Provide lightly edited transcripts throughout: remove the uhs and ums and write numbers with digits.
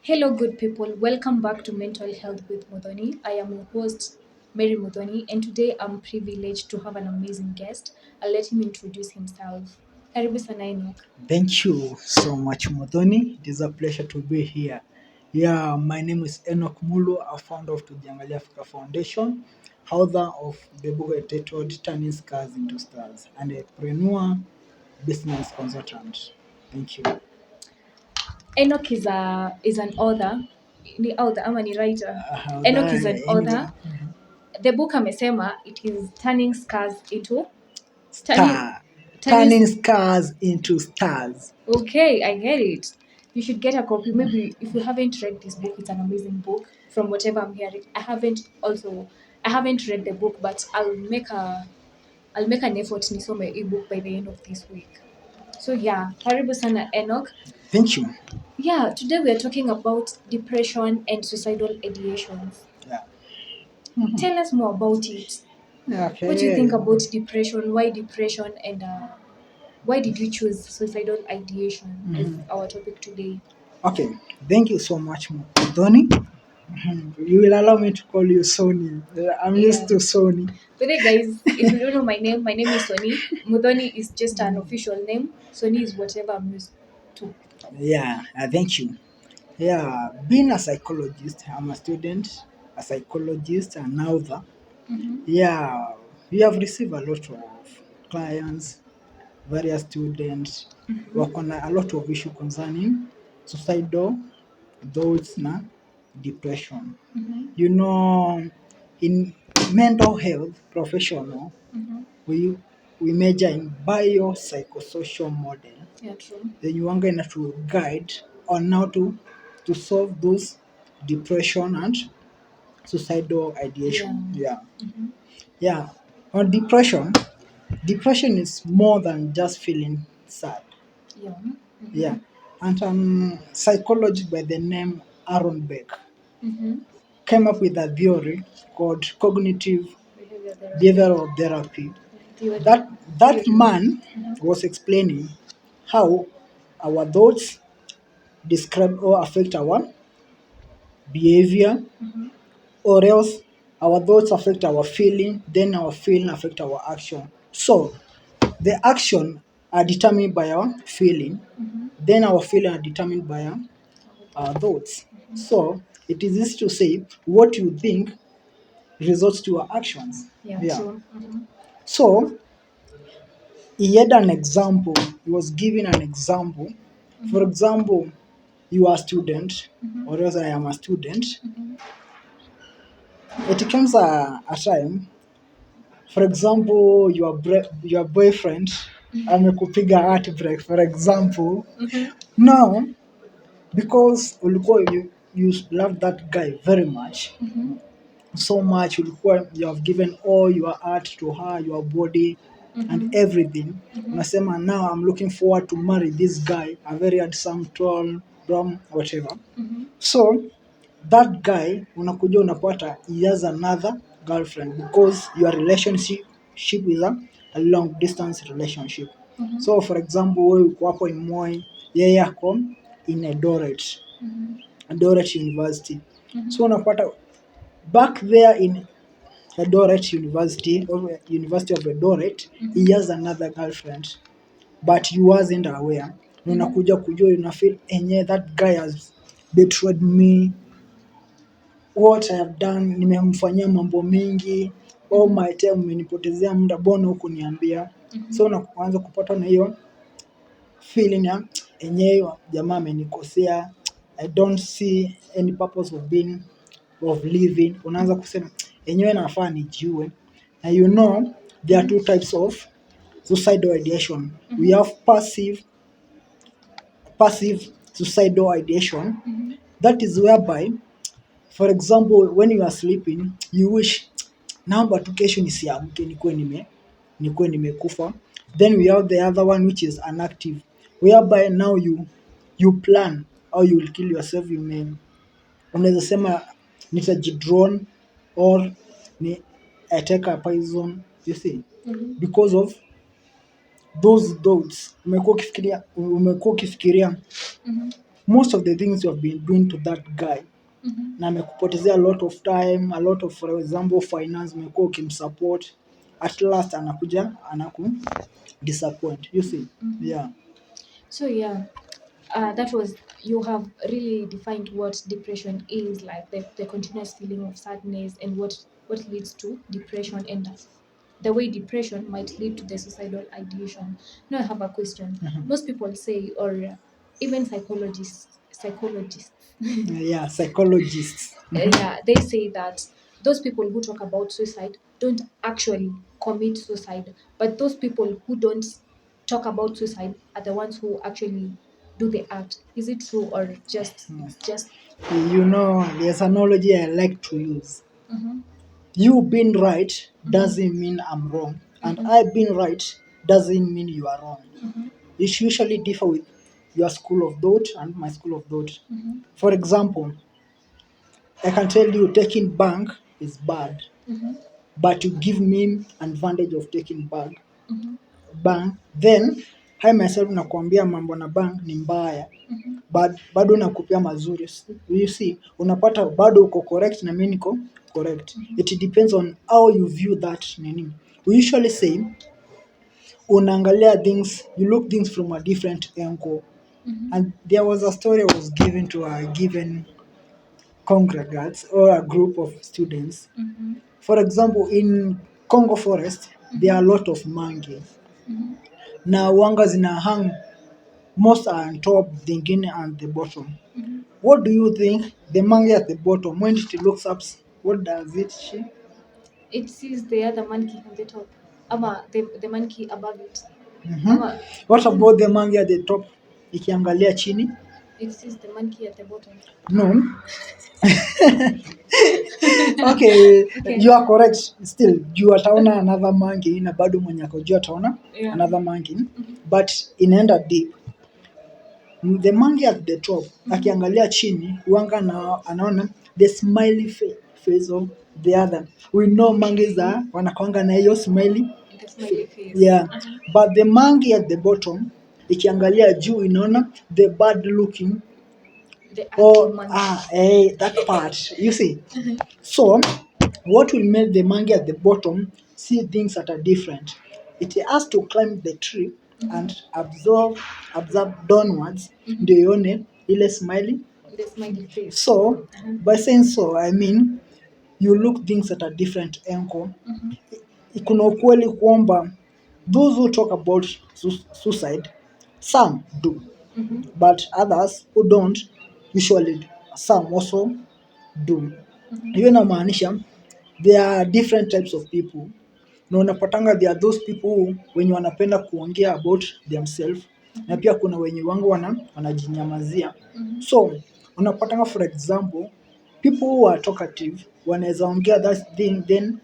Hello, good people. Welcome back to Mental Health with Muthoni. I am your host, Mary Muthoni, and today I'm privileged to have an amazing guest. I'll let him introduce himself. Karibu sana Enock. Thank you so much, Modoni. It is a pleasure to be here. Yeah, my name is Enock Mulwa, a founder of Tujiangalie Africa Foundation, author of the book entitled Turning Scars into Stars, and a preneur business consultant. Thank you. Enock is an author. Ni author ama ni writer. Enock is an author. Mhm. The book amesema it is turning scars into turning Star. turning. Turning scars into stars. Okay, I get it. You should get a copy. Maybe if you haven't read this book, it's an amazing book. From whatever I'm hearing, I haven't read the book, but I'll make an effort nisome ebook by the end of this week. So yeah, karibu sana Enoch. Thank you. Yeah, today we are talking about depression and suicidal ideations. Yeah. Tell us more about it. What do you think Okay. about depression? Why depression? And why did you choose suicidal ideation as our topic today? Okay. Thank you so much, Modoni. You will allow me to call you Sony. I'm used Yeah. to Sony. But hey guys, if you don't know my name is Soni. Mudhoni is just an official name. Soni is whatever I'm used to. Yeah, thank you. Yeah, being a psychologist, I'm a student, a psychologist, and author. Mm-hmm. Yeah, we have received a lot of clients, various students, work on a lot of issue concerning suicidal thoughts na depression. Mm-hmm. You know, in mental health professional, Mm-hmm. we we major in biopsychosocial model. Yeah, true. Then you want to guide on how to solve those depression and suicidal Yeah. ideation. Yeah, Mm-hmm. yeah. On depression is more than just feeling sad. Yeah. Yeah, Mm-hmm. and psychologist by the name Aaron Beck Mm-hmm. came up with a theory called cognitive Behavior therapy. behavioral therapy. Theory. That Theory. man Mm-hmm. was explaining how our thoughts describe or affect our behavior, Mm-hmm. or else our thoughts affect our feeling, then our feeling affect our action. So the action are determined by our feeling, Mm-hmm. then our feeling are determined by our thoughts. So it is easy to say what you think results to your actions. Yeah, Yeah. true. Mm-hmm. So he had an example. He was giving an example. For Mm-hmm. example, you are a student, Mm-hmm. or else I am a student. Mm-hmm. It comes a time. For example, your boyfriend amekupiga heartbreak, for example. Mm-hmm. Now, because ulikuwa you love that guy very much, Mm-hmm. so much, ulikuwa you have given all your heart to her, your body and Mm-hmm. everything. Mm-hmm. Unasema now I'm looking forward to marry this guy, a very handsome, tall, brown, whatever. Mm-hmm. So that guy unakuja unapata he has another girlfriend because your relationship is a long distance relationship. Mm-hmm. So for example, wewe uko hapo in Moi, yeye ako in Eldoret University. Mm-hmm. So unapata back there in Eldoret University, or University of Eldoret, he has another girlfriend, but you wasn't aware. Na unakuja kujua, una feel enye that guy has betrayed me, what I have done, nimemfanyia mambo mingi, all my time umenipotezea muda, bona huku niambia. So unaanza kupata na hiyo feeling ya enyewe jamaa amenikosea, I don't see any purpose of living. Unaanza kusema enyewe nafaa nijiue. Na you know there are two types of suicidal ideation. We have passive suicidal ideation. That is whereby, for example, when you are sleeping, you wish naomba tu kesho nisiamke nikuwe nimekufa. Then we have the other one which is inactive, whereby now you plan how you will kill yourself. Unaweza sema nitajidrone, or ni I take a poison, you see, because of those thoughts umekuwa ukifikiria most of the things you have been doing to that guy na amekupotezea a lot of time, a lot of, for example, finance, umekuwa ukimsupport, at last anakuja anaku disappoint, you see. Yeah. So yeah, that was, you have really defined what depression is, like the continuous feeling of sadness and what leads to depression, and the way depression might lead to the suicidal ideation. Now I have a question. Most people say, or even psychologists, Yeah, psychologists. yeah, they say that those people who talk about suicide don't actually commit suicide, but those people who don't talk about suicide are the ones who actually do the act. Is it true, or just it's just? You know, there's an analogy I like to use. Mhm. You being right doesn't mean I'm wrong, and I being right doesn't mean you are wrong. It usually differ with your school of thought and my school of thought. For example, I can tell you taking bank is bad, but you give me advantage of taking bank, then I myself nakwambia mambo na bank ni mbaya, but bado nakupea mazuri. You see, unapata bado uko correct na mimi niko correct. It depends on how you view that nini. We usually say unaangalia things, you look things from a different angle. And there was a story I was given to a given congregants or a group of students. For example, in Congo forest, there are a lot of mangi. Na wanga zina hang, most are on top, zingine on the bottom. What do you think? The monkey at the bottom, when it looks up, what does it see? It sees the other monkey on the top, ama the monkey above it. What about the monkey at the top? Ikiangalia chini? It sees the monkey at the bottom. No. Okay, Okay. you are correct. Still, you ataona another monkey na bado mwenye ako juu ataona another monkey, but inaenda deep. The monkey at the top akiangalia chini wanga na anaona the smiley face of the other. We know monkeys are wanakwanga na hiyo smiley The smiley face. yeah. But the monkey at the bottom ikiangalia juu inaona the bad looking The or monkey. that part, you see. So what will make the monkey at the bottom see things that are different? It has to climb the tree and observe downwards ndio ione ile smiley. The smiley face. So by saying so, I mean you look things at a different angle. Kuna ukweli kwamba those who talk about suicide, some do, but others who don't, usually some also do. Hiyo inamaanisha there are different types of people, na unapatanga there are those people wenye wanapenda kuongea about themselves, na pia kuna wenye wangu wanajinyamazia. So unapatanga for example people who are talkative wanaweza ongea that thing then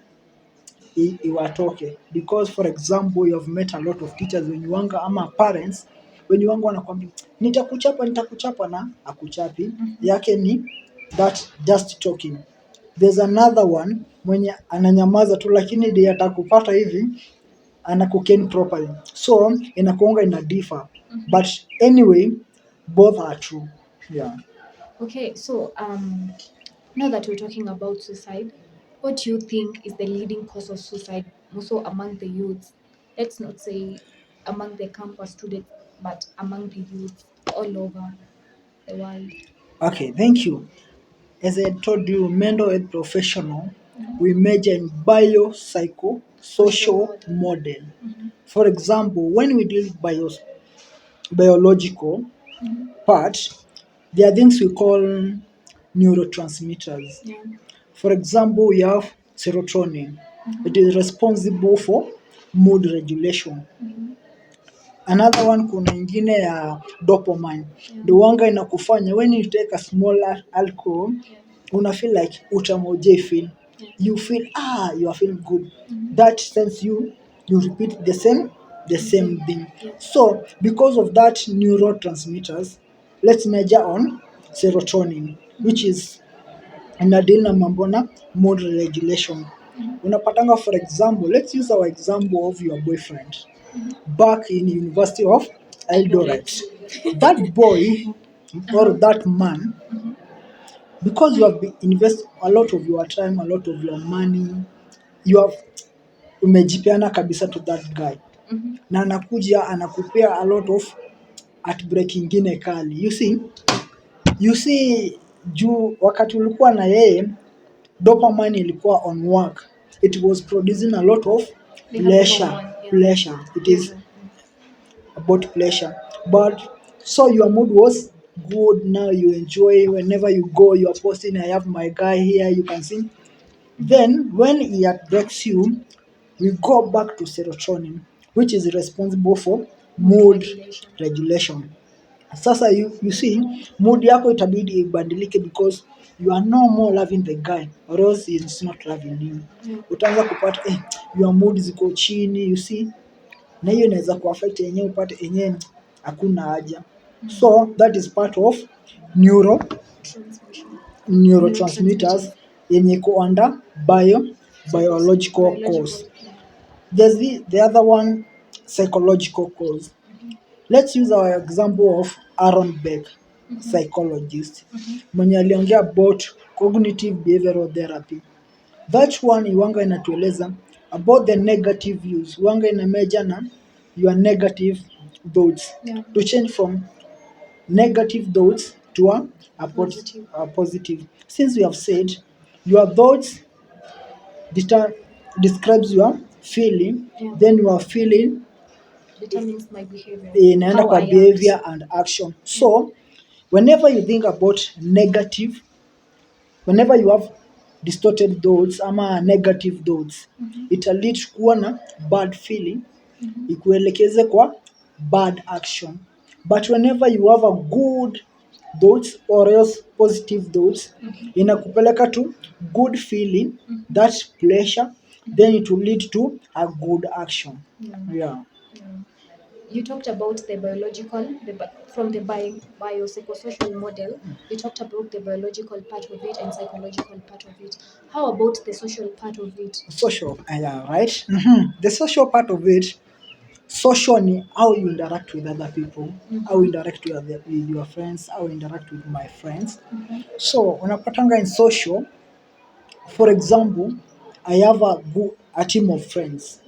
iwatoke, because for example you have met a lot of teachers wenye wanga ama parents wenye wangu wanakwambia nitakuchapa na akuchapi yake ni that just talking. There's another one mwenye ananyamaza tu lakini ndiye atakupata hivi anakuken properly, so inakuanga ina differ, but anyway both are true. Yeah. Okay, so now that we're talking about suicide, what do you think is the leading cause of suicide also among the youths? Let's not say among the campus students, but among the youths all over the world. Okay, thank you. As I told you, mental health professional, we major in biopsychosocial model. For example, when we deal with biological part, there are things we call neurotransmitters. Yeah. For example, we have serotonin. It is responsible for mood regulation. Another one kuna ingine ya dopamine. The wanga inakufanya when you take a small alcohol, una feel like utamoje feel. You feel you are feeling good. That sense you repeat the same thing. So because of that neurotransmitters, let's measure on serotonin, which is inadili na mambo na mood regulation. Unapatanga for example, let's use our example of your boyfriend back in University of Eldoret. That boy or Uh-huh. that man, because you have invest a lot of your time, a lot of your money, you have umejipeana kabisa to that guy, na anakuja anakupea a lot of heartbreak ingine kali. You see juu wakati ulikuwa na yeye, dopamine ilikuwa on work, it was producing a lot of They have pleasure. hormone, yeah. Pleasure, it Yes. is about pleasure. But so your mood was good, now you enjoy, whenever you go you are posting, I have my guy here, you can see. Then when he breaks you, we go back to serotonin, which is responsible for Mood mood regulation. regulation. Sasa you see, mood yako itabidi ibadilike because you are no more loving the guy or else he is not loving you. Yeah. Utaanza kupata your mood ziko chini, you see, na hiyo inaweza kuaffect yenyewe, upate yenyewe hakuna haja. So that is part of Transmission. neurotransmitters Neurotransmitters. yenye iko under biological Biological. cause. Yeah. There's the other one, psychological cause. Let's use our example of Aaron Beck, psychologist, mwenye aliongea about cognitive behavioral therapy. That one iwanga inatueleza about the negative views, iwanga ina measure na your negative thoughts, Yeah. to change from negative thoughts to Positive. a positive. Since we have said your thoughts describes your feeling, Yeah. then your feeling Determines my behavior. inaenda How kwa I act. behavior and action. So whenever you think about negative, whenever you have distorted thoughts ama negative thoughts, ita lead kuwa na bad feeling, ikuelekeze kwa bad action. But whenever you have a good thoughts or else positive thoughts, inakupeleka to good feeling, that pleasure, then it will lead to a good action. Yeah. Yeah. Yeah. You talked about the biological, from the biopsychosocial model. You talked about the biological part of it and psychological part of it. How about the social part of it? Social, yeah, right? The social part of it, social ni how you interact with other people, how you interact with your friends, how you interact with my friends. So unapatanga in social, for example, I have a team of friends.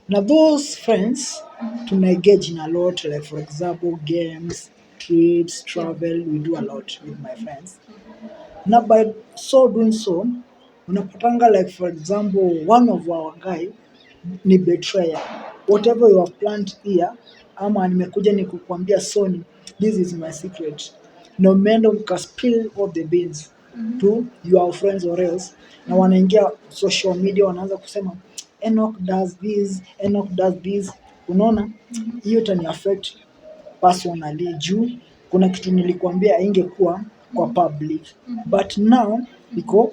Now those friends tuna engage in a lot, like for example games, trips, Yeah. travel, we do a lot with my friends. Now by so doing so, unapatanga like for example one of our guy ni betrayer. Whatever you have planned here, ama nimekuja nikukwambia Sony, this is my secret, na umeenda ukaspill all the beans to your friends or else, na wanaingia social media wanaanza kusema Enoch does this, Enoch does this. Unaona, hiyo itani affect personally juu kuna kitu nilikwambia ingekuwa kwa public, but now iko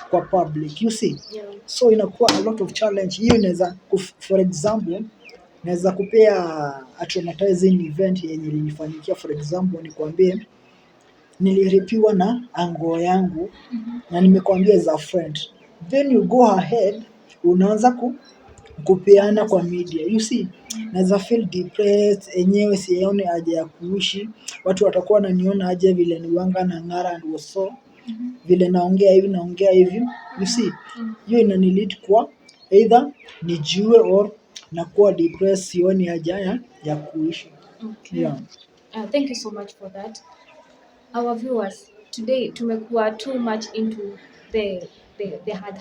kwa public, you see. Yeah. So inakuwa a lot of challenge. Hiyo inaweza for example, naweza kupea a traumatizing event yenye ilinifanyikia. For example, nikwambie niliripiwa na ango yangu, na nimekwambia as a friend, then you go ahead unaanza kupeana kwa media, you see. Naweza feel depressed, enyewe sione haja ya kuishi, watu watakuwa wananiona aje vile niwanga na ng'ara and so vile naongea hivi, you see. Hiyo inanilead kwa either nijiue or nakuwa depressed, sioni haja ya kuishi. Okay. Yeah. Thank you so much for that. Our viewers, today tumekuwa too much into the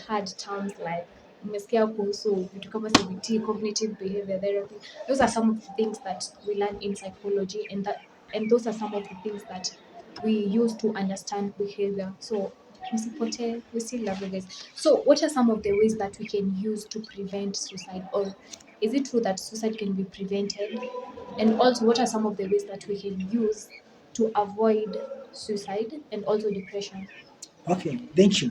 hard terms like umesikia kuhusu vitu kama CBT, cognitive behavior therapy. Those are some of the things that we learn in psychology, and those are some of the things that we use to understand behavior. So msipotee, we still love you guys. So what are some of the ways that we can use to prevent suicide, or is it true that suicide can be prevented? And also, what are some of the ways that we can use to avoid suicide and also depression? Okay, thank you.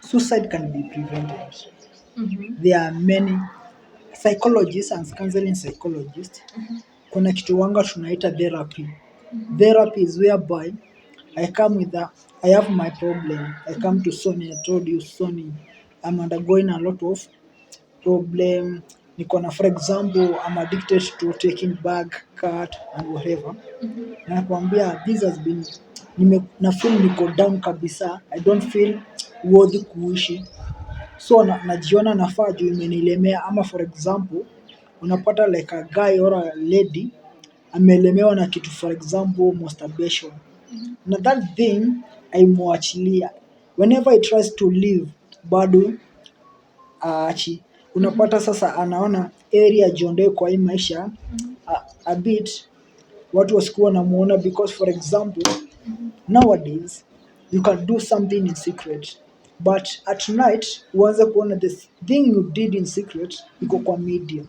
Suicide can be prevented. Mm-hmm. There are many psychologists and counseling psychologists. Kuna kitu wanga tunaita therapy. Therapy is whereby I have my problem. I come to Sony, I told you Sony, I'm undergoing a lot of problem. niko na, for example, I'm addicted to taking bag, cut and whatever. Na nakwambia this has been, na feel niko down kabisa, I don't feel worthy kuishi, so najiona nafaa juu imenilemea. Ama for example unapata like a guy or a lady amelemewa na kitu, for example masturbation, na that thing aimwachilia, whenever he tries to live bado aachi. Unapata sasa anaona area jiondoe kwa hii maisha a bit, watu wasikuwa namuona, because for example nowadays you can do something in secret, but at night uanze kuona the thing you did in secret iko kwa media.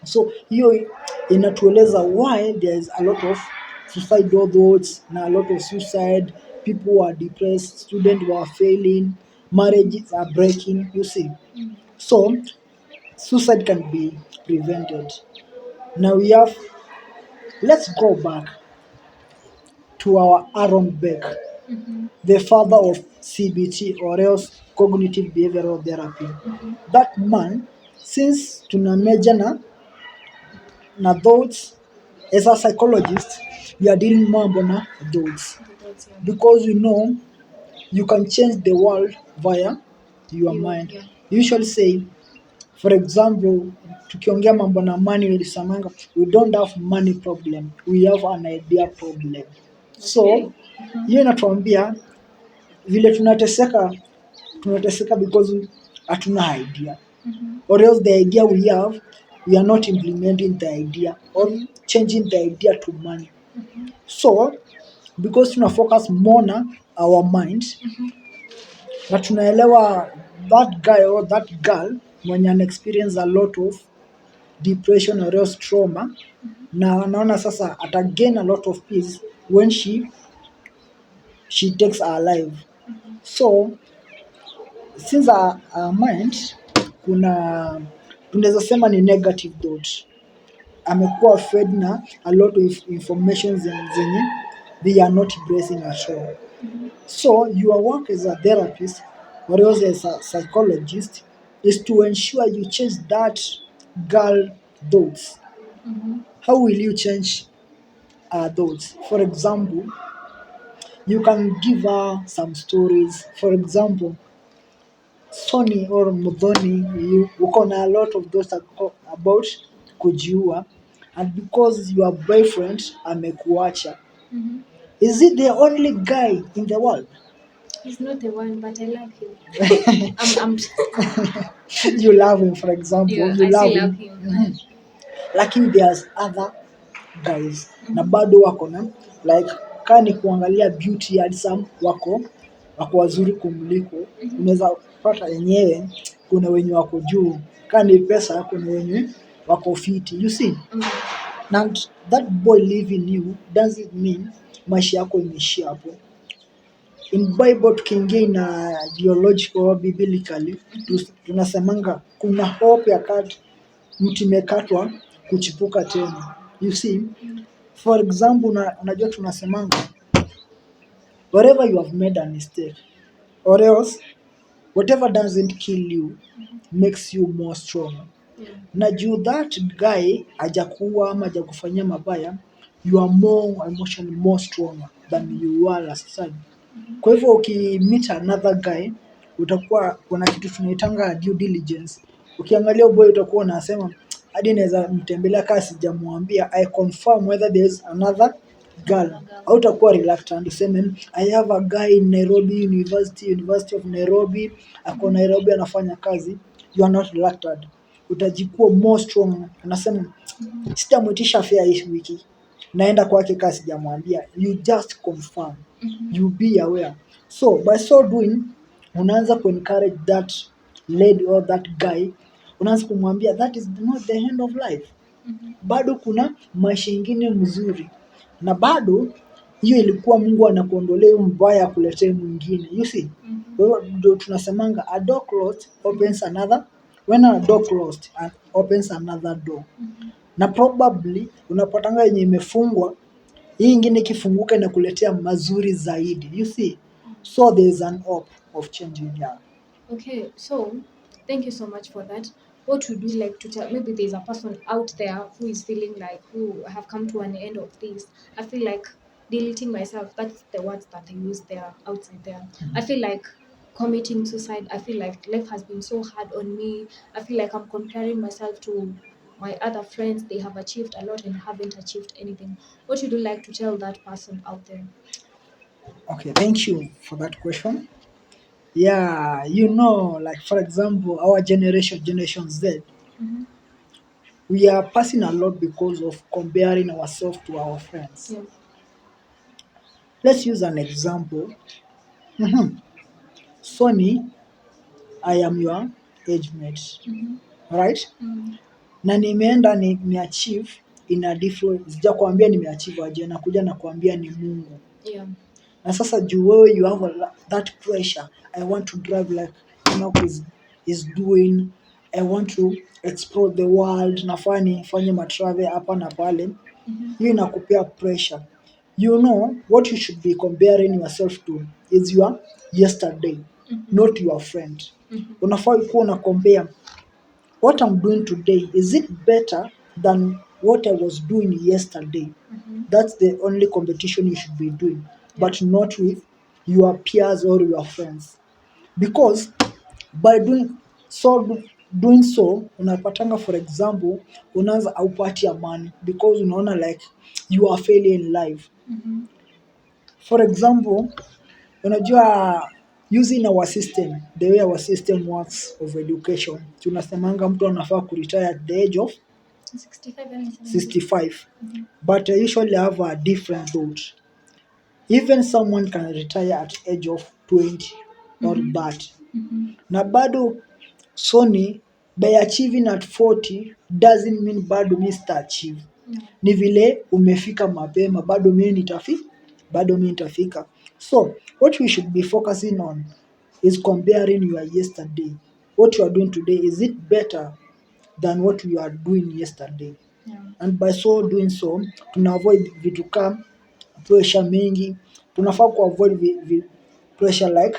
So hiyo inatueleza why there is a lot of suicidal thoughts na a lot of suicide, people who are depressed, students who are failing, marriages are breaking, you see. So suicide can be prevented. Now we have, let's go back to our Aaron Beck, the father of CBT or else cognitive behavioral therapy. That man, since tuna major na thoughts, as a psychologist we are dealing mambo na thoughts, because we know you can change the world via your mind. Yeah. You usually say, for example, tukiongea mambo na money nilisamanga, we don't have money problem, we have an idea problem. So hiyo inatuambia vile tunateseka because hatuna idea, or else the idea we have, we are not implementing the idea or changing the idea to money. So because tuna focus more na our mind, na tunaelewa that guy or that girl mwenye ana experience a lot of depression or else trauma, na anaona sasa ata gain a lot of peace when she takes her life. So since our mind kuna, tunaweza sema ni negative thought, amekuwa fed na a lot of information zenye they are not embracing at all. So your work as a therapist or else as a psychologist is to ensure you change that girl thoughts. How will you change thoughts? For example, you can give her some stories. For example, Sony or Mudhoni, you uko na a lot of those about kujiua, and because your boyfriend amekuacha, is it the only guy in the world? He's not the one, but I love him. I'm You love him, for example, yeah, you I love still love him. him. Lakini there's other guys na bado wako na like, kaa ni kuangalia beauty handsome, wako wazuri kumliko. Unaweza pata yenyewe kuna wenye wako juu, kaa ni pesa kuna wenye wako fiti, you see. And that boy leaving you doesn't mean maisha yako imeishia hapo. In Bible tukiingia na theological or biblically, tunasemanga kuna hope ya mti imekatwa kuchipuka tena, you see. For example, unajua tunasemanga wherever you have made a mistake or else whatever doesn't kill you makes you more stronger. Na juu that guy hajakuua ama hajakufanyia mabaya, you are more emotionally more stronger than you were last time. Kwa hivyo ukimeet another guy, utakuwa kuna kitu tunaitanga due diligence. Ukiangalia boy utakuwa unasema hadi naweza mtembelea kama sijamwambia, I confirm whether there is another girl. Au utakuwa reluctant useme I have a guy in Nairobi University of Nairobi, ako Nairobi anafanya kazi. You are not reluctant, utajikuwa more strong. Unasema sitamwitisha fare hii wiki, naenda kwake kasi sijamwambia. You just confirm, you be aware. So by so doing unaanza ku encourage that lady or that guy, unaanza kumwambia that is not the end of life, bado kuna maisha ingine mzuri, na bado hiyo ilikuwa Mungu anakuondolea mbaya akuletee mwingine, you see. Kwa hiyo ndio tunasemanga a door closed opens another, when a door closed opens another door. Na probably unapatanga yenye imefungwa, hii ingine ikifunguka inakuletea mazuri zaidi, you see. So there is an hope of changing, yeah. Okay, so thank you so much for that. what would you like to tell? Maybe there's a person out there who is feeling like, who have come to an end of this. I feel like deleting myself. That's the words that I use there outside there. I feel like committing suicide. I feel like life has been so hard on me. I feel like I'm comparing myself to my other friends. They have achieved a lot and haven't achieved anything. What would you like to tell that person out there? Okay, thank you for that question. Yeah, like for example, our Generation Z, Mm-hmm. we are passing a lot because of comparing ourselves to our friends. Yeah. Let's use an example. Mhm. Sonny, I am your age mate, Mm-hmm. right? Mm-hmm. Na nimeenda nimeachieve in a different, sijakwambia nimeachieve aje, nakuja nakwambia ni Mungu. Yeah. Na sasa juu wewe you have that pressure, I want to drive like Enock is doing, I want to explore the world, nafaa nifanye matravel hapa na pale. Mm-hmm. Hiyo inakupea pressure. What you should be comparing yourself to is your yesterday, Mm-hmm. not your friend. Mm-hmm. Unafaa kuwa una compare what I'm doing today, is it better than what I was doing yesterday? Mm-hmm. That's the only competition you should be doing, Yeah. but not with your peers or your friends. Because by doing so, unapatanga, for example, unaanza aupati amani because unaona like you are failing in life. Mm-hmm. For example, unajua using our system, the way our system works of education, tunasemanga mtu anafaa kuretire at the age of 65 and 70. 65, Mm-hmm. but I usually have a different thought. Even someone can retire at age of 20 or Mm-hmm. that, Mm-hmm. na bado Sony by achieving at 40 doesn't mean bado mi sita achieve. Yeah. Ni vile umefika mapema, bado mi nitafika. So what we should be focusing on is comparing your yesterday. What you are doing today, is it better than what you are doing yesterday? Yeah. And by so doing so, tuna avoid vitu kama pressure mingi. Tunafaa kuavoid pressure like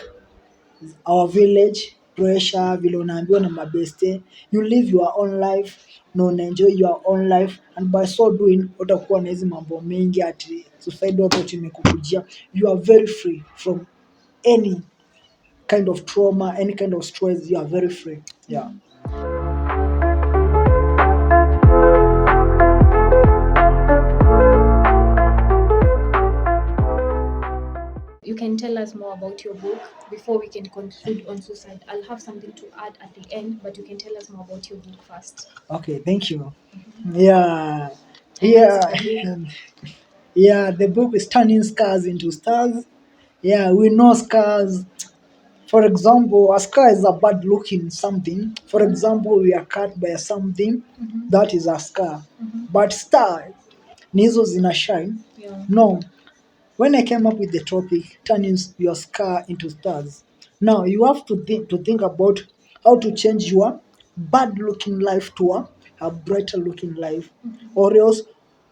our village pressure, vile unaambiwa na mabeste. You live your own life na unaenjoy your own life, and by so doing utakuwa na hizi mambo mengi ati society wote imekukujia. You are very free from any kind of trauma, any kind of stress. You are very free. Yeah. You can tell us more about your book before we can conclude on suicide. I'll have something to add at the end, but you can tell us more about your book first. Okay, thank you. Yeah. And Yeah. what's the book? Yeah, the book is turning scars into stars. Yeah, we know scars. For example, a scar is a bad looking something. For example, we are cut by something, Mm-hmm. that is a scar. Mm-hmm. But star, ni hizo zina shine. Yeah. No, when I came up with the topic, turning your scar into stars, now you have to think about how to change your bad looking life to a brighter looking life, or else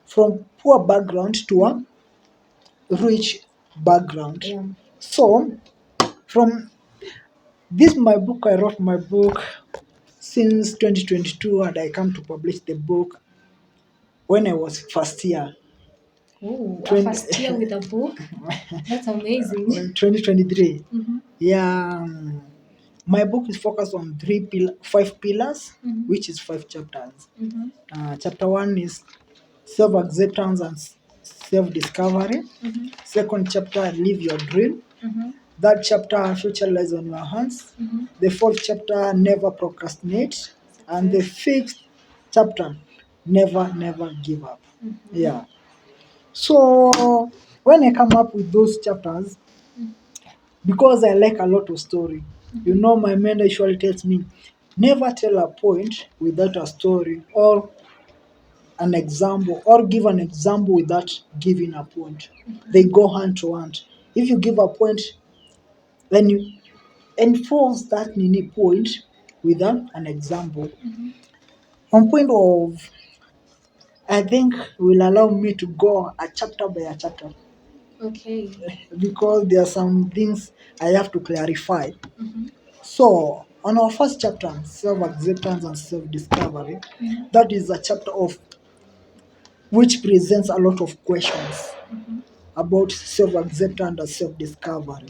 from poor background to a rich background. Yeah. So, from this my book, I wrote my book since 2022, and I come to publish the book when I was first year. Oh, a 20, first year with a book? That's amazing. 2023. Mm-hmm. Yeah, my book is focused on five pillars, Mm-hmm. which is five chapters. Mm-hmm. Chapter one is self acceptance and self discovery. Mm-hmm. Second chapter, live your dream. Mm-hmm. Third chapter, future lies on your hands. Mm-hmm. The fourth chapter, never procrastinate. And the Success. fifth chapter, never give up. Mm-hmm. Yeah. So when I come up with those chapters, because I like a lot of story, my mentor usually tells me, never tell a point without a story or an example, or give an example without giving a point. They go hand to hand. If you give a point, then you enforce that nini point with an example. On point of, I think will allow me to go a chapter by a chapter Okay. because there are some things I have to clarify. Mm-hmm. So On our first chapter, self-acceptance and self-discovery, that is a chapter of which presents a lot of questions about self-acceptance and self-discovery.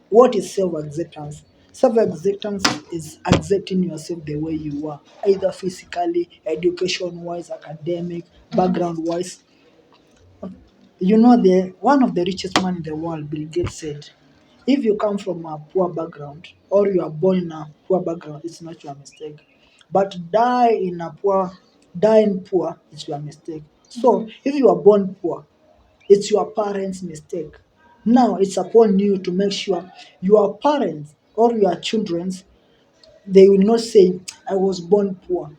What is self-acceptance? Self-acceptance is accepting yourself the way you are, either physically, education-wise, academic, background-wise. You know, the one of the richest man in the world, Bill Gates, said, if you come from a poor background or you are born in a poor background, it's not your mistake. But dying poor, it's your mistake. So if you are born poor, it's your parents' mistake. Now it's upon you to make sure your parents or your children's, they will not say, I was born poor.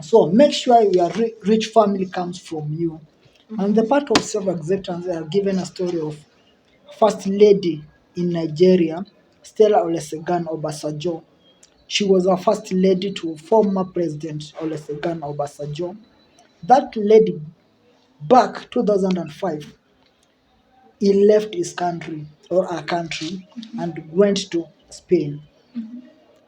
So make sure your rich family comes from you. And the part of self-acceptance, I have given a story of First Lady in Nigeria, Stella Olusegun Obasanjo. She was a first lady to former President Olusegun Obasanjo. That lady, back 2005, he left his country or her country and went to Spain.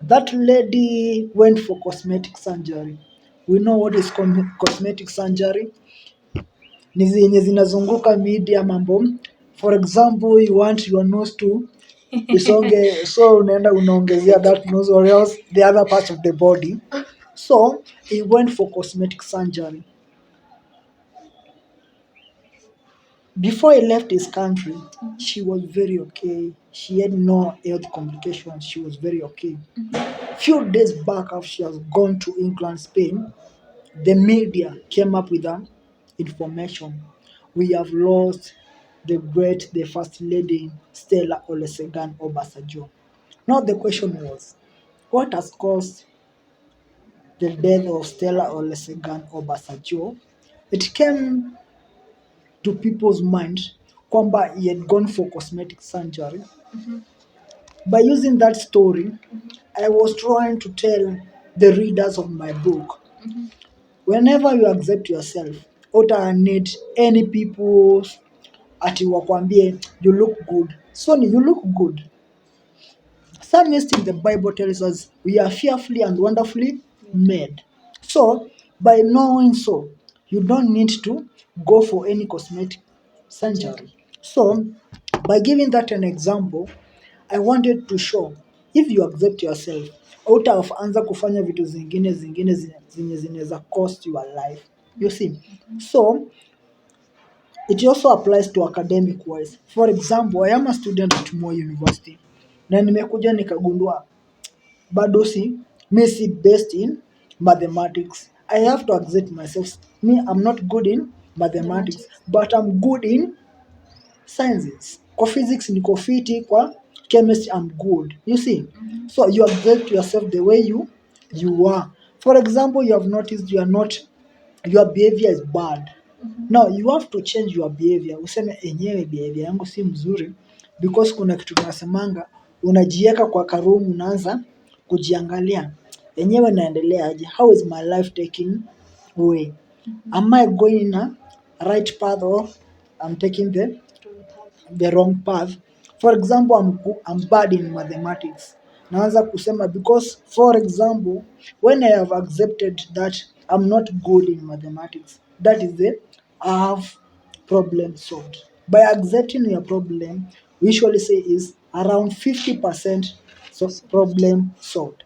That lady went for cosmetic surgery. We know what is cosmetic surgery. Ni zenye zinazunguka media mambo. For example, you want your nose to isonge, so unaenda unaongezea that nose or else the other parts of the body. So he went for cosmetic surgery. Before he left his country, she was very okay. She had no health complications. She was very okay. Few days back, after she has gone to England, Spain, the media came up with information. We have lost the first lady, Stella Olusegun Obasanjo. Now the question was, what has caused the death of Stella Olusegun Obasanjo? It came to people's mind kwamba he had gone for cosmetic surgery. By using that story, I was trying to tell the readers of my book, whenever you accept yourself, uta need any people ati wakwambie you look good. So you look good. Psalmist in the Bible tells us we are fearfully and wonderfully made. So, by knowing so, you don't need to go for any cosmetic surgery. So, by giving that an example, I wanted to show if you accept yourself, hautaanza kufanya vitu zingine zenye zinaweza cost your life. You see? So, it also applies to academic wise. For example, I am a student at Moi University. Na nimekuja nikagundua bado si best in mathematics. I have to accept myself. Me, I'm not good in mathematics, but I'm good in sciences. Kwa physics niko fiti, kwa chemistry I'm good. You see? So you accept yourself the way you are. For example, you have noticed your behavior is bad. Now you have to change your behavior. Useme enyewe behavior yangu si mzuri, because kuna kitu tunasemanga, unajieka kwa karumu, unaanza kujiangalia enyewe naendelea aje, how is my life taking way, am I going in a right path or I'm taking the wrong path. For example, I'm bad in mathematics. Naanza kusema, because for example, when I have accepted that I'm not good in mathematics, that is I have problem solved. By accepting your problem, we usually say is around 50% problem solved.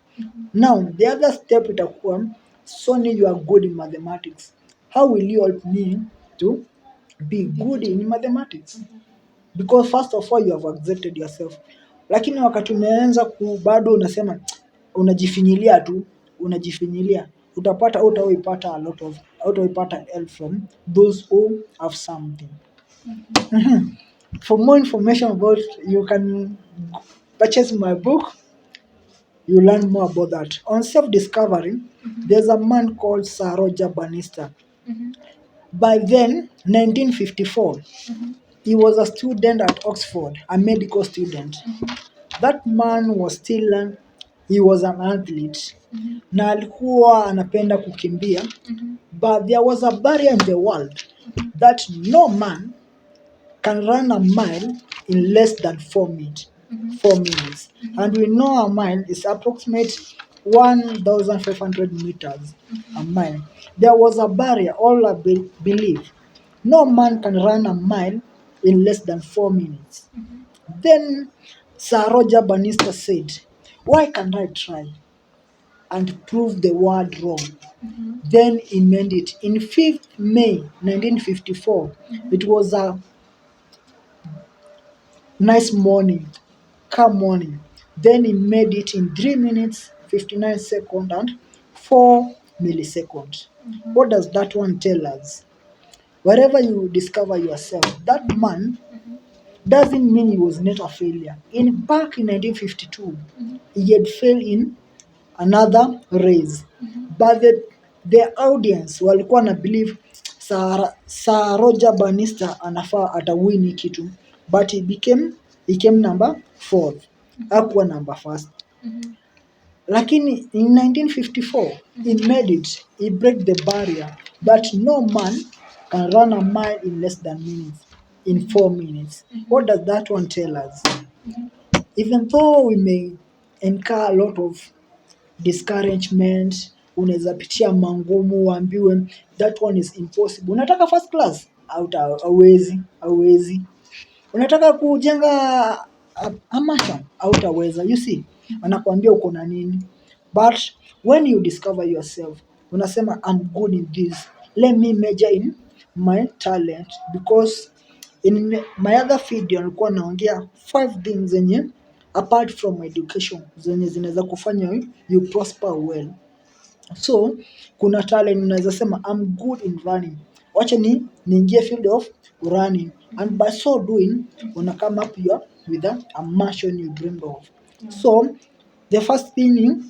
Now, the other step itakuwa, Sony, you are good in mathematics. How will you help me to be good in mathematics? Because first of all you have accepted yourself. Lakini wakati umeanza bado unasema unajifinyilia tu, utapata utaipata help from those who have something. For more information about, you can purchase my book. You learn more about that. On self-discovery, there's a man called Sir Roger Bannister. By then, 1954, he was a student at Oxford, a medical student. That man was still he was an athlete. Na alikuwa anapenda kukimbia. But there was a barrier in the world that no man can run a mile in less than 4 minutes. 4 minutes. And we know a mile is approximate 1,500 meters a mile. There was a barrier, all I believe. No man can run a mile in less than 4 minutes. Then Sir Roger Bannister said, "Why can't I try?" and prove the word wrong. Then he made it. In 5th May 1954, it was a nice morning, calm morning. Then he made it in 3 minutes, 59 seconds, and 4 milliseconds. What does that one tell us? Wherever you discover yourself, that man doesn't mean he was not a failure. Back in 1952, he had failed in another race, but the audience walikuwa na believe Sir Roger Bannister anafaa atawin hii kitu, but he came number 4th, hakuwa number 1st. Lakini in 1954 he made it, he break the barrier that no man can run a mile in less than minutes, in 4 minutes. What does that one tell us? Even though we may incur a lot of discouragement, unaweza pitia mangumu uambiwe that one is impossible. Unataka first class? Hauwezi. Unataka kujenga a mansion? Hautaweza. You see, anakuambia uko na nini. But when you discover yourself, unasema I'm good in this. Let me major in my talent, because in my other video nilikuwa naongea 5 things zenye apart from education zenye zinaweza kufanya you prosper well. So kuna talent unaweza sema I'm good in running. Wacha niingie field of running, and by so doing una come up with a mansion you dreamed of. So the first thing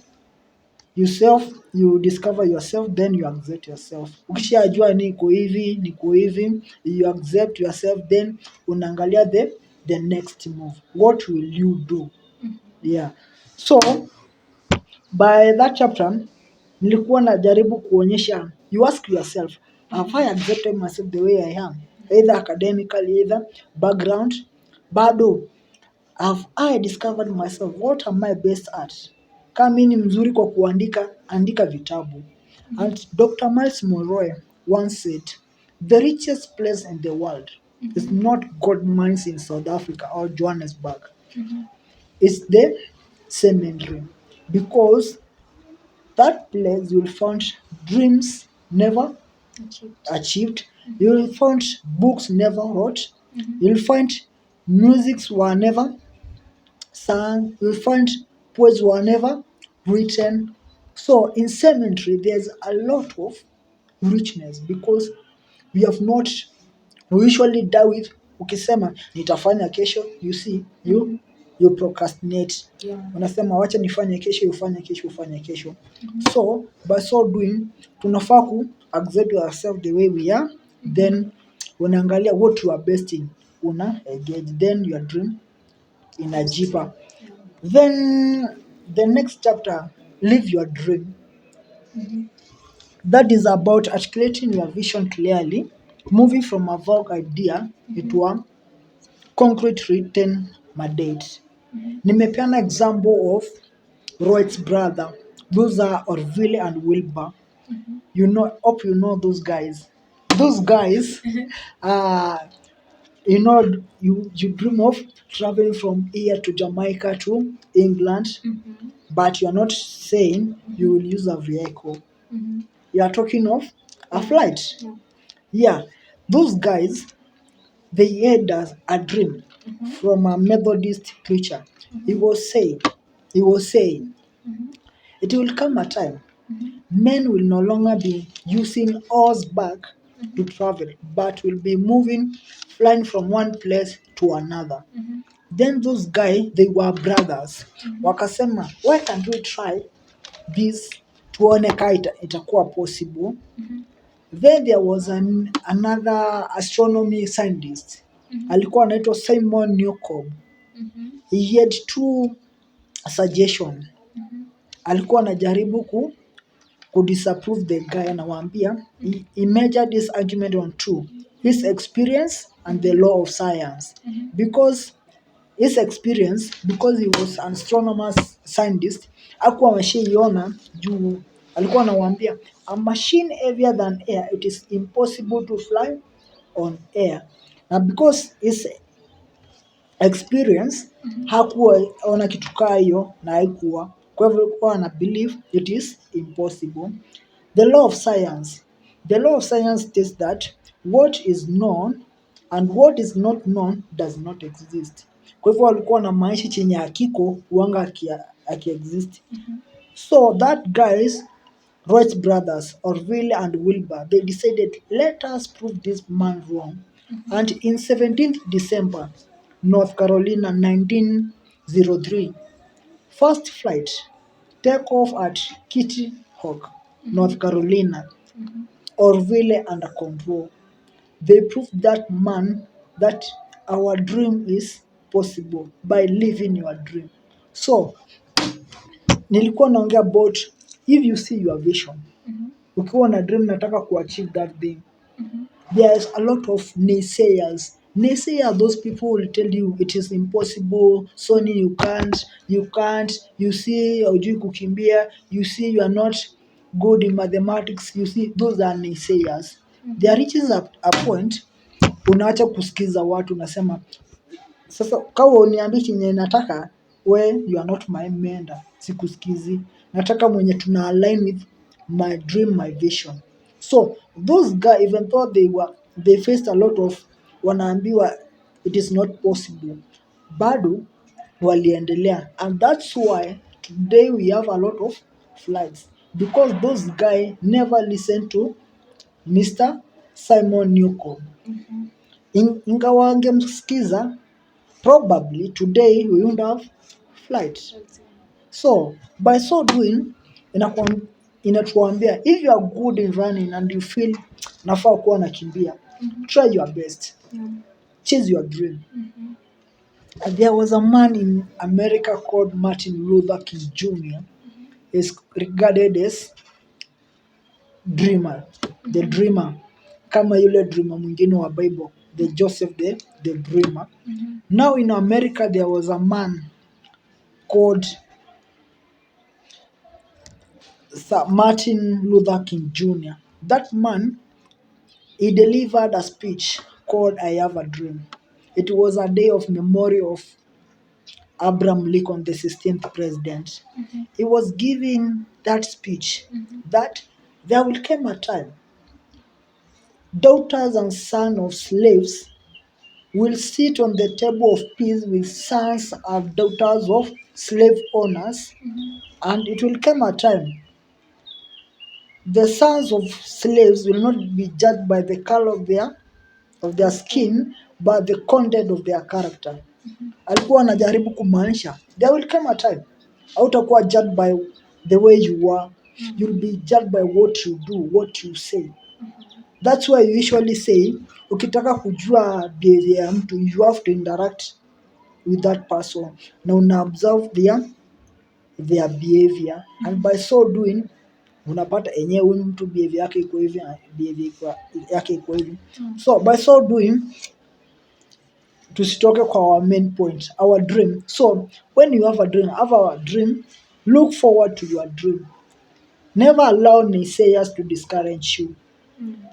you discover yourself, then you accept yourself. Ukishajua niko hivi, you accept yourself, then unaangalia the next move. What will you do? Yeah. So by that chapter nilikuwa najaribu kuonyesha, you ask yourself, have I accepted myself the way I am, either academically, either background? Bado have I discovered myself, what am I best at? Kama mimi ni mzuri kwa kuandika, andika vitabu. And Dr. Miles Monroe once said, the richest place in the world is not gold mines in South Africa or Johannesburg. It's the cemetery, because that place you will find dreams never achieved. You will find books never wrote. You will find musics were never sung. You will find poems were never written. So in cemetery, there's a lot of richness, because we have not, we usually die with ukisema nitafanya kesho, you see, you procrastinate. Yeah. Unasema wacha nifanye kesho, ufanye kesho. So by so doing tunafaa ku accept ourselves the way we are, then unaangalia what you are best in, una engage, then your dream inajipa. Then the next chapter, live your dream. That is about articulating your vision clearly, moving from a vague idea into a concrete written mandate. Nimepeana example of Roy's brother. Those are Orville and Wilbur. Hope you know those guys. Those guys, you dream of traveling from here to Jamaica to England, but you're not saying you will use a vehicle. You are talking of a flight. Yeah, those guys, they had a dream from a Methodist preacher. He was saying, it will come a time men will no longer be using horseback to travel, but will be flying from one place to another. Then those guys, they were brothers. Wakasema, why can't we try this tuone ka itakuwa possible? Then there was another astronomy scientist. Alikuwa anaitwa Simon Newcomb. He had 2 suggestion. Alikuwa anajaribu disapprove the guy, anawaambia he measured this argument on 2, his experience and the law of science. Because his experience, because he was an astronomer scientist, hakuwa ameshaiona juu alikuwa anawaambia a machine heavier than air, it is impossible to fly on air. Na because his experience hakuwa ona kitu kaa hiyo na haikuwa, kwa hivyo alikuwa ana believe it is impossible. The law of science states that what is known and what is not known does not exist. Kwa hivyo walikuwa na maisha chenye hakiko uanga aki-exist. So that guys, Wright brothers, Orville and Wilbur, they decided, let us prove this man wrong. And in 17th December, North Carolina, 1903, first flight take off at Kitty Hawk, North Carolina, Orville under control. They proved that our dream is possible by living your dream. So nilikuwa naongea about if you see your vision, ukiwa na dream nataka kuachieve that thing, there's a lot of naysayers. Naysayers are those people who will tell you it is impossible, Sony, you can't, you see hujui kukimbia, you see you are not good in mathematics, you see those are naysayers. There reaches a point unaacha kusikiza watu, unasema sasa kama uniambii chenye nataka, we you are not my mentor, sikusikizi. Nataka mwenye tuna align with my dream, my vision. So those guys, even though they faced a lot of wanaambiwa it is not possible, bado waliendelea, and that's why today we have a lot of flights, because those guys never listened to Mr. Simon Newcomb. Ingawa wangemsikiza, probably today we wouldn't have flight. So by so doing, inatuambia if you are good in running and you feel nafaa kuwa nakimbia, try your best, chase your dream. There was a man in America called Martin Luther King Jr. is regarded as dreamer, the dreamer, kama yule dreamer mwingine wa Bible, the Joseph the dreamer. Now in America there was a man called Sir Martin Luther King Jr. That man, he delivered a speech called I Have a Dream. It was a day of memory of Abraham Lincoln, the 16th president. He was giving that speech that there will come a time daughters and sons of slaves will sit on the table of peace with sons and daughters of slave owners, and it will come a time the sons of slaves will not be judged by the color of their skin, but the content of their character. Alikuwa anajaribu kumaanisha there will come a time hautakuwa judged by the way you are, you'll be judged by what you do, what you say. That's why you usually say ukitaka kujua behavior ya mtu, you have to interact with that person na una observe their behavior, and by so doing unapata enyewe huyu mtu behavior yake iko hivi na behavior yake iko hivi. So by so doing, tusitoke kwa our main point, our dream. So when you have a dream, look forward to your dream. Never allow naysayers to discourage you.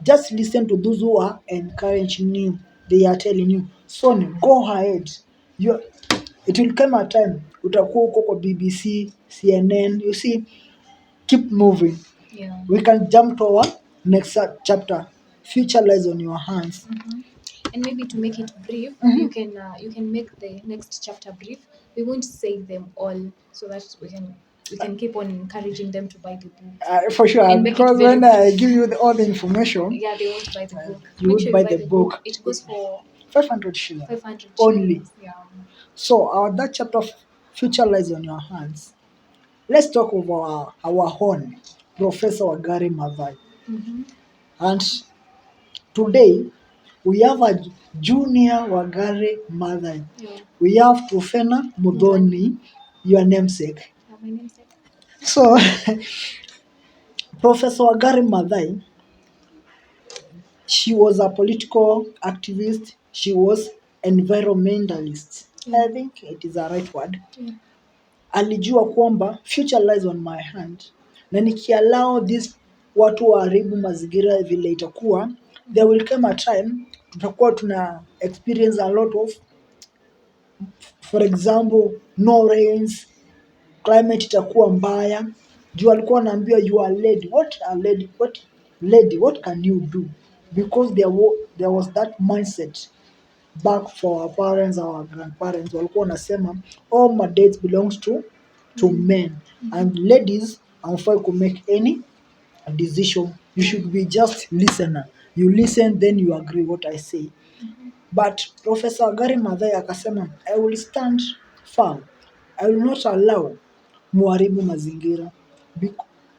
Just listen to those who are encouraging you. They are telling you, son, go ahead. It will come a time utakuwa huko kwa BBC, CNN, you see, keep moving. Yeah. We can jump to our next chapter. Future lies on your hands. And maybe to make it brief, you can make the next chapter brief. We won't say them all so that we can keep on encouraging them to buy the book. For sure, And make it because very when I brief. give you all the information, Yeah, they won't buy the book. you Make would sure buy you buy the the book. It goes for 500 shillings 500 only. shillings. Yeah. So that chapter of future lies on your hands. Let's talk of our own Professor Wangari Maathai. And today we have a junior Wangari Maathai. Yeah. We have Professor Muthoni, your namesake. My namesake. So Professor Wangari Maathai, she was a political activist, she was environmentalist. Yeah. I think it is a right word. Yeah. Alijua kwamba future lies on my hand, na nikiallow this watu waharibu mazingira vile itakuwa, there will come a time tutakuwa tuna experience a lot of, for example, no rains, climate itakuwa mbaya. Juu alikuwa anaambiwa you are lady. What a lady, what lady, what can you do? Because there was that mindset back for our parents, our grandparents walikuwa wanasema all my dates belongs to men, and ladies hamfai ku make any decision. You should be just listener. You listen, then you agree what I say. But Professor Gary Mathai akasema I will stand firm. I will not allow muharibu mazingira.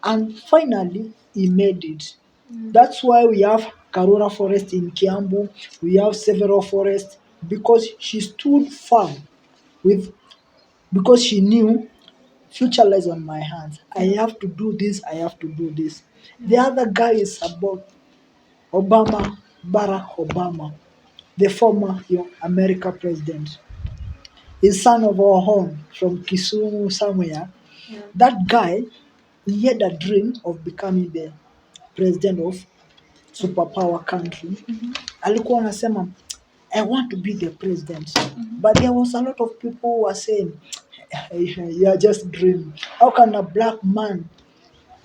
And finally he made it. That's why we have Karura Forest in Kiambu. We have several forests because she stood firm with, because she knew future lies on my hands. I have to do this. I have to do this. The other guy is about Obama, Barack Obama, the former America president. He's son of our own from Kisumu somewhere. Yeah. That guy, he had a dream of becoming the president of superpower country. Alikuwa anasema I want to be the president. But there was a lot of people who were saying you are just dreaming. How can a black man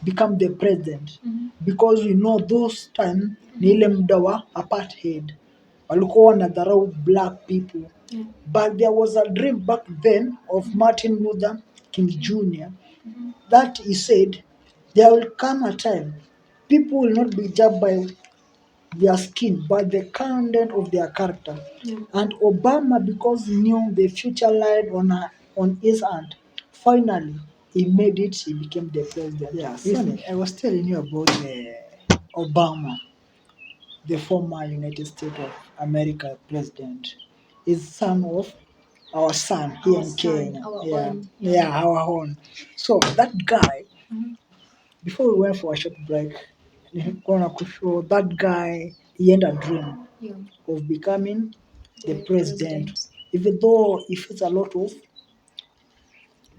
become the president? Because we know those time ni ile muda wa apartheid. Walikuwa wanadharau black people. Yeah. But there was a dream back then of Martin Luther King Jr. that he said there will come a time people will not be judged by their skin but the content of their character. Yeah. And Obama, because he knew the future lied on his hand, finally he made it, he became the president. Yeah, Sonny, I was telling you about Obama, the former United States of America president, is son of our son here Our in son, Kenya. our Yeah, own. yeah, our own. So that guy, Mhm. before we went for a short break, that guy, he had a dream Yeah. of becoming the The president. president. Even though he faced a lot of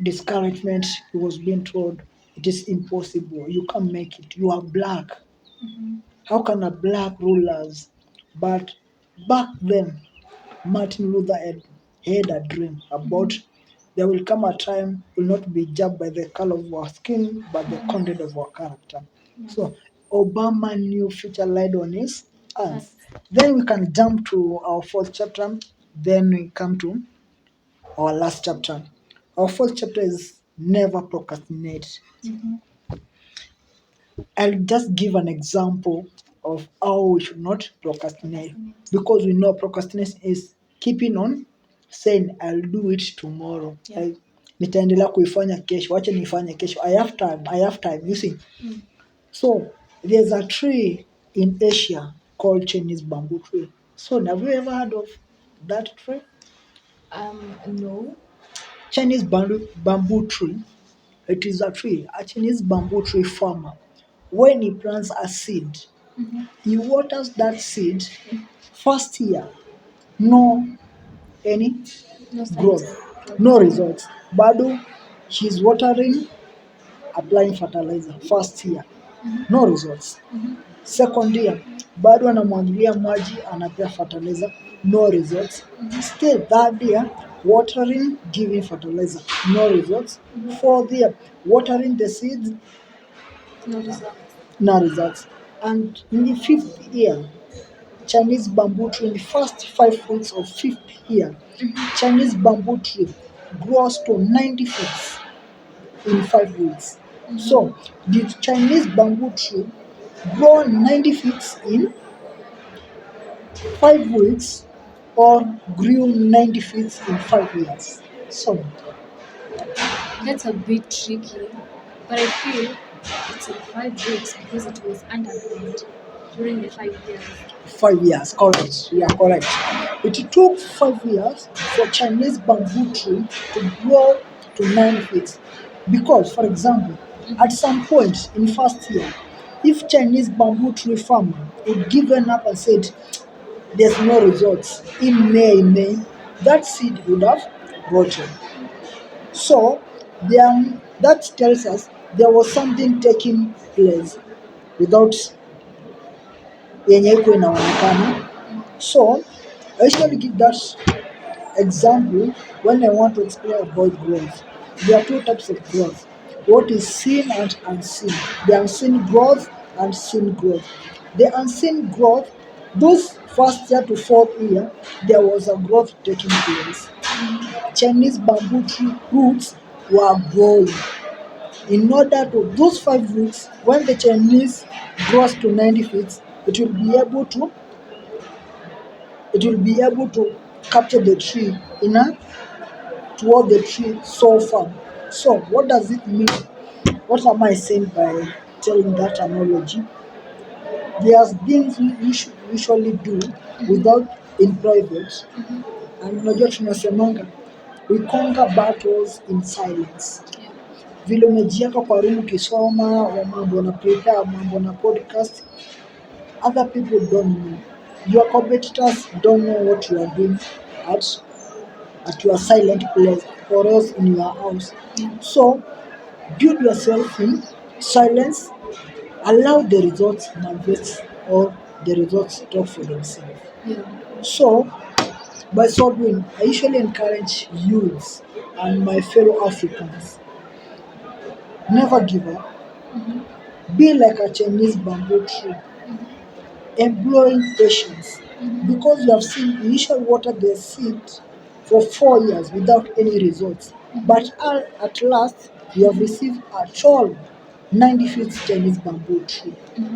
discouragement, he was being told it is impossible, you can't make it, you are black. How can a black rulers? But back then, Martin Luther had a dream about there will come a time will not be judged by the color of our skin, but the content of our character. So Obama knew future lied on his hands. Then we can jump to our fourth chapter. Then we come to our last chapter. Our fourth chapter is never procrastinate. I'll just give an example of how we should not procrastinate, because we know procrastination is keeping on saying I'll do it tomorrow. Yeah. Nitaendelea kuifanya kesho, wacha nifanye kesho. I have time, you see. So there's a tree in Asia called Chinese bamboo tree. So have you ever heard of that tree? No. Chinese bamboo tree. It is a tree. A Chinese bamboo tree farmer, when he plants a seed, he waters that seed. First year, no any No signs growth, of growth. no results. Bado, she's watering, applying fertilizer. First year, no results. Second year, bado anamwagilia maji, anapea fertilizer, no results. Still third year, watering, giving fertilizer, no results. Fourth year, watering the seeds, No results. no results. And in the fifth year, Chinese bamboo tree, in the first 5 weeks of fifth year, Chinese bamboo tree grows to 90 feet in 5 weeks. So the Chinese bamboo tree grow 90 feet in 5 weeks or grew 90 feet in 5 years. So That's a bit tricky, but I feel it's in 5 weeks because it was underground during the 5 years. 5 years, correct. You are correct. It took 5 years for Chinese bamboo tree to grow to 9 feet. Because, for example, at some point in first year, if Chinese bamboo tree farmer would given up and said, there's no results, in May, that seed would have rotten. So that tells us there was something taking place without yenye iko inaonekana. So I usually give that example when I want to explain about growth. There are two types of growth. What is seen and unseen. The unseen growth and seen growth. The unseen growth, those first year to fourth year, there was a growth taking place. Chinese bamboo tree roots were growing. In order to those 5 weeks, when the Chinese grows to 90 feet, it will be able to capture the tree in a toward the tree so far. So what does it mean? What am I saying by telling that analogy? There are things we should usually do without in private, and unajua tunasemanga we conquer battles in silence. Vile umejieka kwa room ukisoma wa mambo na prepare mambo na podcast, other people don't know. Your competitors don't know what you are doing at your silent place or else in your house. So build yourself in silence, allow the results manifest or the results talk for themselves. So by so doing, I usually encourage youths and my fellow Africans, never give up. Be like a Chinese bamboo tree, employing patience. Because you have seen you usually water the seed for 4 years without any results. But at last, you have received a tall 90 feet Chinese bamboo tree.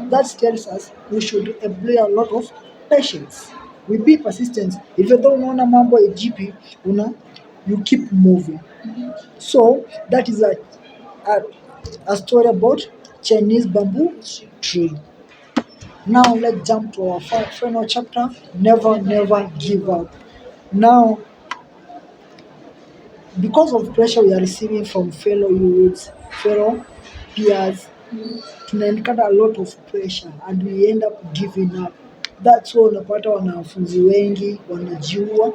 That tells us we should employ a lot of patience. We be persistent. If you don't know mambo ya GP, you keep moving. So that is a, a story about Chinese bamboo tree. Now let's jump to our final chapter. Never give up. Now, because of pressure we are receiving from fellow youths, fellow peers, tunaencounter a lot of pressure and we end up giving up. That's why unapata wanafunzi wengi wanajiua.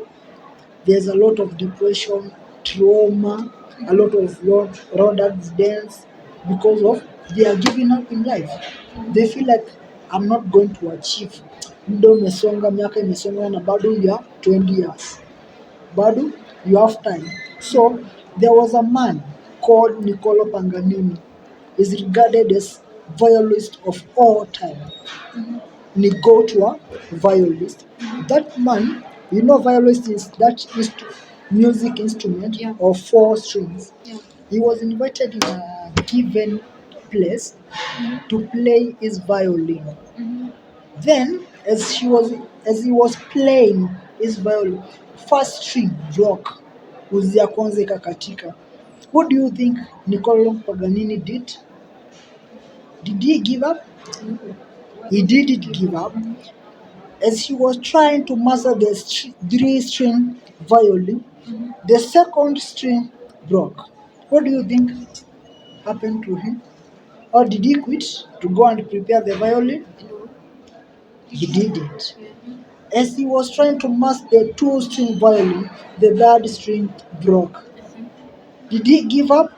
There's a lot of depression, trauma, a lot of road accidents because of they are giving up in life. They feel like I'm not going to achieve. Muda umesonga, miaka imesonga na bado you are 20 years. Bado you have time. So there was a man called Niccolo Paganini. Is regarded as violist of all time. Go to a violist. That man, violist is that music instrument of 4 strings. He was invited in a given place to play his violin. Then, as he was playing his violin, first string broke, uzi ya kwanza ikakatika. What do you think Niccolo Paganini did? Did he give up? He didn't give up. As he was trying to master the 3-string violin, the second string broke. What do you think happened to him? Or did he quit to go and prepare the violin? He didn't. As he was trying to master the 2-string violin, the third string broke. Did he give up?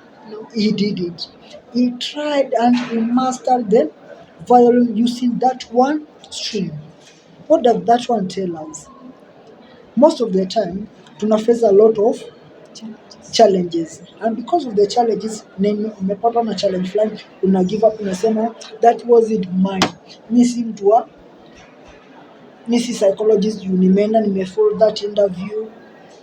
He didn't. He tried and he mastered the violin using that one string. What does that one tell us? Most of the time, tuna face a lot of challenges, and because of the challenges, umepata na challenge fulani, una give up, unasema that wasn't mine. Mi si mtu wa mi si psychologist, nimeenda nimefollow that interview.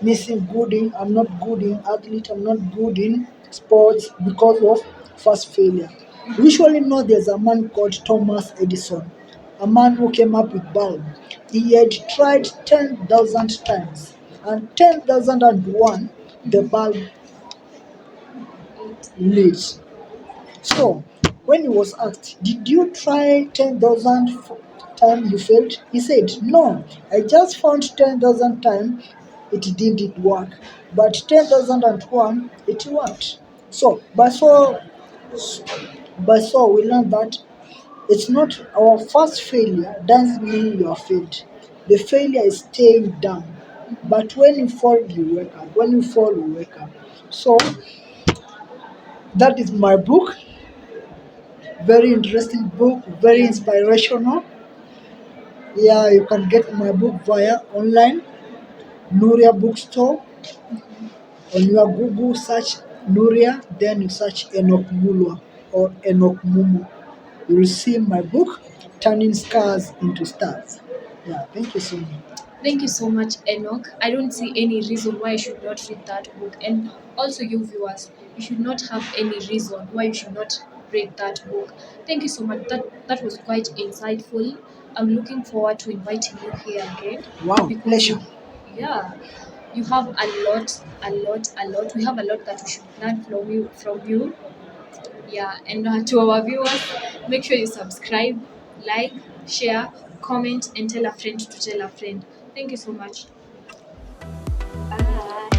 Mi si good in, I'm not good in athlete, I'm not good in sports because of first failure. We usually know there's a man called Thomas Edison, a man who came up with bulb. He had tried 10,000 times, and 10,001 the bulb lit. So, when he was asked, did you try 10,000 times you failed? He said, no, I just found 10,000 times it didn't work. But 10,001, it worked. So, by so we learned that it's not our first failure doesn't mean you are failed. The failure is staying down. But when you fall, you wake up. When you fall, you wake up. So that is my book. Very interesting book, very Yeah. inspirational. Yeah, you can get my book via online, Nuria Bookstore. On your Google search Nuria, then you search Enock Mulwa or Enock Mumu. You will see my book, Turning Scars into Stars. Yeah, thank you so much. Thank you so much, Enoch. I don't see any reason why you should not read that book. And also, you viewers, you should not have any reason why you should not read that book. Thank you so much. That was quite insightful. I'm looking forward to inviting you here again Wow, because pleasure. you, yeah, you have a lot. We have a lot that we should learn from you. Yeah, and to our viewers, make sure you subscribe, like, share, comment, and tell a friend to tell a friend. Thank you so much. Bye.